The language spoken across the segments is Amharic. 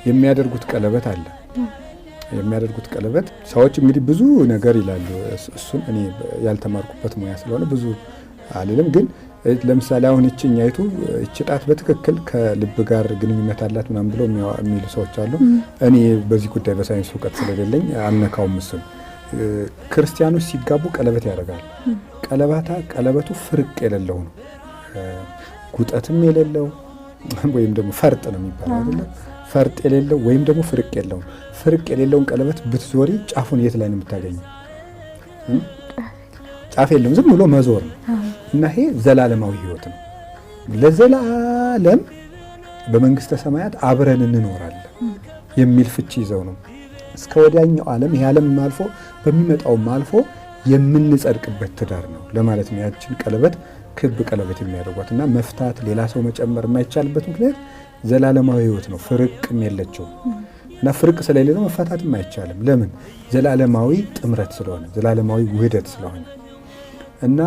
የሚያደርጉት ቀለበት አለ። የሚያደርጉት ቀለበት ሰዎች እንግዲህ ብዙ ነገር ይላሉ። እሱን እኔ ያልተማርኩበት ሙያ ስለሆነ ብዙ አልልም። ግን ለምሳሌ አሁን እቺኛይቱ እቺ ጣት በትክክል ከልብ ጋር ግንኙነት አላት ምናምን ብለው የሚሉ ሰዎች አሉ። እኔ በዚህ ጉዳይ በሳይንስ እውቀት ስለሌለኝ አልነካውም። እሱን ክርስቲያኖች ሲጋቡ ቀለበት ያደርጋሉ። ቀለበቱ ፍርቅ የሌለው ነው፣ ጉጠትም የሌለው ወይም ደግሞ ፈርጥ ነው የሚባለው አይደለ? ፈርጥ የሌለው ወይም ደግሞ ፍርቅ የሌለው። ፍርቅ የሌለውን ቀለበት ብትዞሪ ጫፉን የት ላይ ነው የምታገኘው? ጫፍ የለውም፣ ዝም ብሎ መዞር ነው። እና ይሄ ዘላለማዊ ሕይወት ነው። ለዘላለም በመንግስተ ሰማያት አብረን እንኖራለን የሚል ፍቺ ይዘው ነው እስከ ወዲያኛው ዓለም ይሄ ዓለም አልፎ በሚመጣውም አልፎ የምንጸድቅበት ትዳር ነው ለማለት ነው። ያችን ቀለበት ክብ ቀለበት የሚያደርጓት እና መፍታት ሌላ ሰው መጨመር የማይቻልበት ምክንያት ዘላለማዊ ሕይወት ነው። ፍርቅም የለችው እና ፍርቅ ስለሌለው መፋታትም አይቻልም። ለምን? ዘላለማዊ ጥምረት ስለሆነ፣ ዘላለማዊ ውህደት ስለሆነ። እና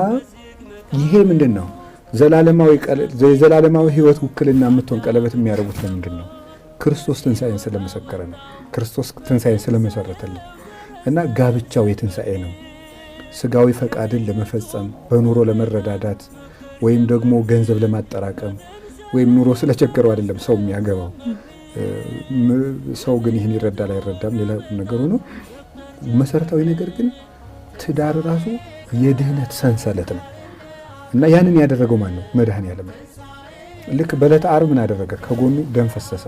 ይሄ ምንድን ነው? ዘላለማዊ ሕይወት ውክልና የምትሆን ቀለበት የሚያደርጉት ለምንድን ነው? ክርስቶስ ትንሣኤን ስለመሰከረ ነው። ክርስቶስ ትንሣኤን ስለመሰረተልን እና ጋብቻው የትንሣኤ ነው። ስጋዊ ፈቃድን ለመፈጸም በኑሮ ለመረዳዳት ወይም ደግሞ ገንዘብ ለማጠራቀም ወይም ኑሮ ስለቸገረው አይደለም ሰው የሚያገባው። ሰው ግን ይህን ይረዳል አይረዳም ሌላ ነገሩ ነው። መሰረታዊ ነገር ግን ትዳር ራሱ የድህነት ሰንሰለት ነው እና ያንን ያደረገው ማን ነው? መድኃኔዓለም። ልክ በዕለተ ዓርብ ምን አደረገ? ከጎኑ ደም ፈሰሰ።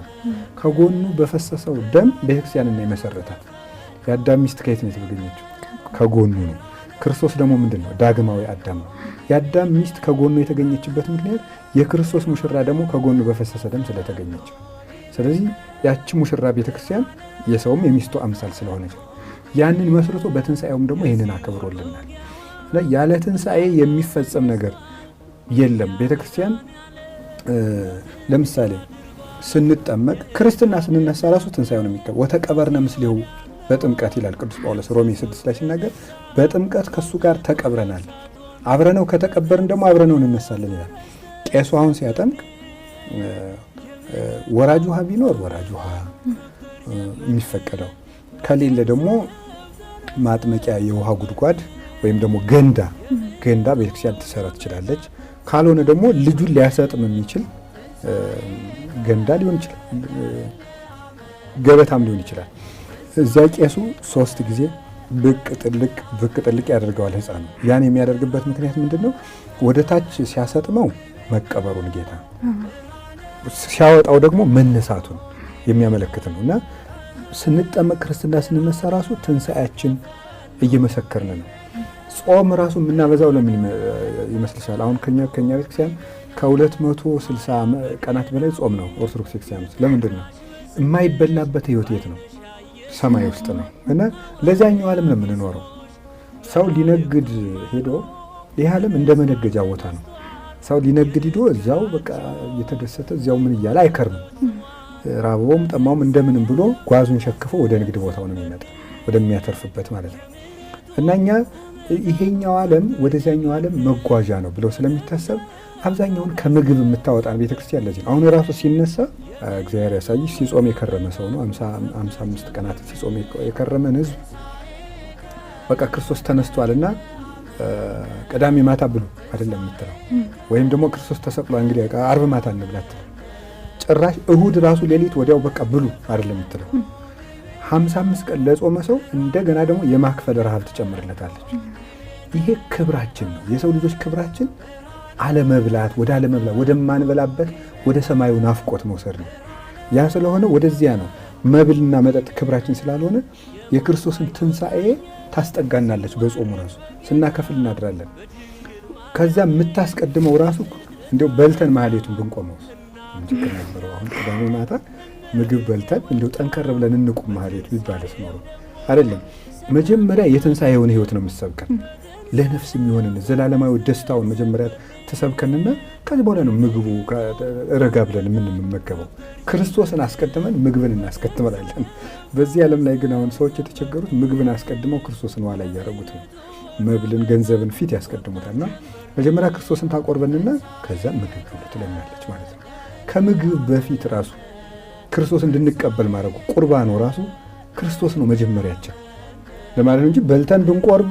ከጎኑ በፈሰሰው ደም ቤተክርስቲያንን የመሰረታት። የአዳም ሚስት ከየት ነው የተገኘችው? ከጎኑ ነው። ክርስቶስ ደግሞ ምንድን ነው? ዳግማዊ አዳም ነው። የአዳም ሚስት ከጎኑ የተገኘችበት ምክንያት የክርስቶስ ሙሽራ ደግሞ ከጎኑ በፈሰሰ ደም ስለተገኘች። ስለዚህ ያቺ ሙሽራ ቤተክርስቲያን የሰውም የሚስቱ አምሳል ስለሆነች ያንን መስርቶ በትንሣኤውም ደግሞ ይህንን አክብሮልናል። ያለ ትንሣኤ የሚፈጸም ነገር የለም። ቤተክርስቲያን ለምሳሌ ስንጠመቅ ክርስትና ስንነሳ ራሱ ትንሣኤው ነው የሚከበር። ወተቀበርነ ምስሌሁ በጥምቀት ይላል ቅዱስ ጳውሎስ ሮሜ 6 ላይ ሲናገር፣ በጥምቀት ከሱ ጋር ተቀብረናል። አብረነው ከተቀበርን ደግሞ አብረነው እንነሳለን ይላል። ቄሱ አሁን ሲያጠምቅ ወራጅ ውሃ ቢኖር ወራጅ ውሃ የሚፈቀደው ከሌለ ደግሞ ማጥመቂያ የውሃ ጉድጓድ ወይም ደግሞ ገንዳ ቤተክርስቲያን ትሰራ ትችላለች። ካልሆነ ደግሞ ልጁን ሊያሰጥም የሚችል ገንዳ ሊሆን ይችላል፣ ገበታም ሊሆን ይችላል። እዚያ ቄሱ 3 ጊዜ ብቅ ጥልቅ ያደርገዋል ሕፃኑ። ያን የሚያደርግበት ምክንያት ምንድን ነው? ወደ ታች ሲያሰጥመው መቀበሩን ጌታ ሲያወጣው ደግሞ መነሳቱን የሚያመለክት ነው። እና ስንጠመቅ ክርስትና ስንነሳ ራሱ ትንሣኤያችን እየመሰከርን ነው። ጾም ራሱ የምናበዛው ለምን ይመስልሻል? አሁን ከኛ ቤተክርስቲያን ከ260 ቀናት በላይ ጾም ነው ኦርቶዶክስ ቤተክርስቲያን። ለምንድን ነው? የማይበላበት ህይወት የት ነው? ሰማይ ውስጥ ነው። እና ለዛኛው ዓለም ነው የምንኖረው። ሰው ሊነግድ ሄዶ ይህ ዓለም እንደ መነገጃ ቦታ ነው። ሰው ሊነግድ ሄዶ እዚያው በቃ እየተደሰተ እዚያው ምን እያለ አይከርምም። ራበውም ጠማውም እንደምንም ብሎ ጓዙን ሸክፎ ወደ ንግድ ቦታው ነው የሚመጣ፣ ወደሚያተርፍበት ማለት ነው። እና እኛ ይሄኛው ዓለም ወደዚያኛው ዓለም መጓዣ ነው ብለው ስለሚታሰብ አብዛኛውን ከምግብ የምታወጣን ቤተክርስቲያን ለዚህ ነው። አሁን ራሱ ሲነሳ እግዚአብሔር ያሳይሽ ሲጾም የከረመ ሰው ነው። 55 ቀናት ሲጾም የከረመን ህዝብ በቃ ክርስቶስ ተነስቷልና ቅዳሜ ማታ ብሉ አይደለም የምትለው፣ ወይም ደግሞ ክርስቶስ ተሰቅሏል እንግዲህ ዓርብ ማታ እንብላት። ጭራሽ እሁድ ራሱ ሌሊት ወዲያው በቃ ብሉ አይደለም የምትለው። 55 ቀን ለጾመ ሰው እንደገና ደግሞ የማክፈል ረሃብ ትጨምርለታለች። ይሄ ክብራችን ነው። የሰው ልጆች ክብራችን አለመብላት ወደማንበላበት ወደ ሰማዩ ናፍቆት መውሰድ ነው። ያ ስለሆነ ወደዚያ ነው። መብልና መጠጥ ክብራችን ስላልሆነ የክርስቶስን ትንሣኤ ታስጠጋናለች። በጾሙ ራሱ ስናከፍል እናድራለን። ከዛ የምታስቀድመው ራሱ እንደው በልተን ማህሌቱን ብንቆመው እንጂ ነበረው። አሁን ቅዳሜ ማታ ምግብ በልተን እንደው ጠንከር ብለን እንቁም ማህሌቱ ይባላል ነው አይደለም። መጀመሪያ የትንሣኤውን ህይወት ነው የምትሰብከን። ለነፍስ የሚሆንን ዘላለማዊ ደስታውን መጀመሪያ ተሰብከንና ከዚህ በኋላ ነው ምግቡ ረጋ ብለን የምንመገበው። ክርስቶስን አስቀድመን ምግብን እናስከትመላለን። በዚህ ዓለም ላይ ግን አሁን ሰዎች የተቸገሩት ምግብን አስቀድመው ክርስቶስን ኋላ እያደረጉት ነው። መብልን፣ ገንዘብን ፊት ያስቀድሙታልና መጀመሪያ ክርስቶስን ታቆርበንና ከዛ ምግብ ሁሉ ትለናለች ማለት ነው። ከምግብ በፊት ራሱ ክርስቶስ እንድንቀበል ማድረጉ ቁርባኑ ራሱ ክርስቶስ ነው መጀመሪያችን ለማለት ነው እንጂ በልተን ብንቆርብ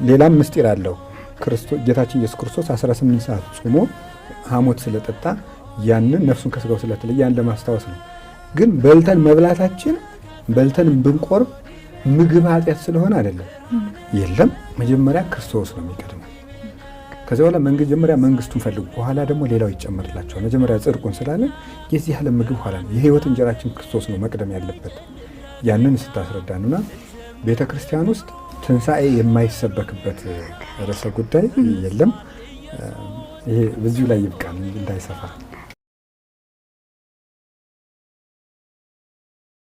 ሌላም ምስጢር አለው። ክርስቶስ ጌታችን ኢየሱስ ክርስቶስ 18 ሰዓት ጾሞ ሐሞት ስለጠጣ ያንን ነፍሱን ከስጋው ስለተለየ ያን ለማስታወስ ነው። ግን በልተን መብላታችን በልተን ብንቆርብ ምግብ ኃጢአት ስለሆነ አይደለም። የለም መጀመሪያ ክርስቶስ ነው የሚቀድመው። ከዚያ በኋላ መጀመሪያ መንግስቱን ፈልጉ፣ በኋላ ደግሞ ሌላው ይጨመርላቸዋል። መጀመሪያ ጽድቁን ስላለን የዚህ ዓለም ምግብ ኋላ ነው። የህይወት እንጀራችን ክርስቶስ ነው መቅደም ያለበት። ያንን ስታስረዳንና ቤተ ክርስቲያን ውስጥ ትንሣኤ የማይሰበክበት ርዕሰ ጉዳይ የለም። ይሄ በዚሁ ላይ ይብቃን እንዳይሰፋ።